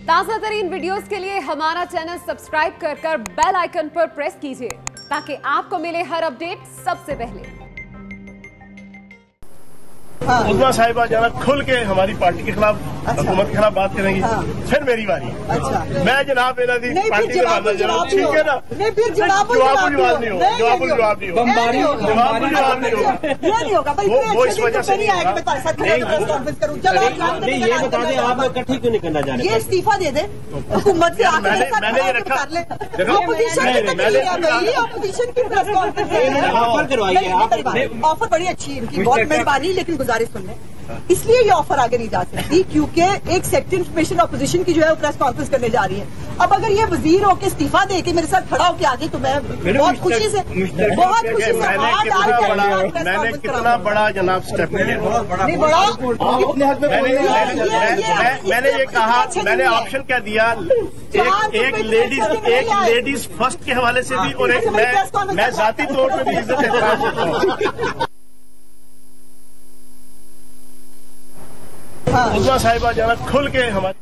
ताज़ा तरीन वीडियोस के लिए हमारा चैनल सब्सक्राइब कर बेल आइकन पर प्रेस कीजिए ताकि आपको मिले हर अपडेट सबसे पहले। उस्मा साहिबा जरा खुल के हमारी पार्टी के खिलाफ, हुकूमत के खिलाफ बात करेंगी। फिर मेरी बारी। मैं जनाब बेनजीर पार्टी के मामला जनाब, ठीक है ना? जवाब नहीं हो, जवाब नहीं होगा। वो इस वजह से नहीं होगा। ये बता दें आप इकट्ठी क्यों नहीं करना चाह रहे? ये इस्तीफा दे दे हुकूमत से। मैंने ये रखा, ऑपोजिशन की ऑफर करवाइए आप। ऑफर बड़ी अच्छी है इनकी, बहुत मेहरबानी, लेकिन गुजारिश सुन लें। इसलिए ये ऑफर आगे नहीं जा सकती क्योंकि एक सेक्रेटरी इंफॉर्मेशन ऑपोजिशन की जो है वो प्रेस कॉन्फ्रेंस करने जा रही है। अब अगर ये वजीर होकर इस्तीफा दे के मेरे साथ खड़ा होकर आ गई तो मैं बहुत खुशी से मैंने कितना बड़ा जनाब स्टेप लिया। मैंने ये कहा, मैंने ऑप्शन क्या दिया, एक लेडीज फर्स्ट के हवाले से भी और एक मैं जाती तौर पर भी इज्जत एहतराम करता हूँ। उस्मा साहिबा जरा खुल के हमारी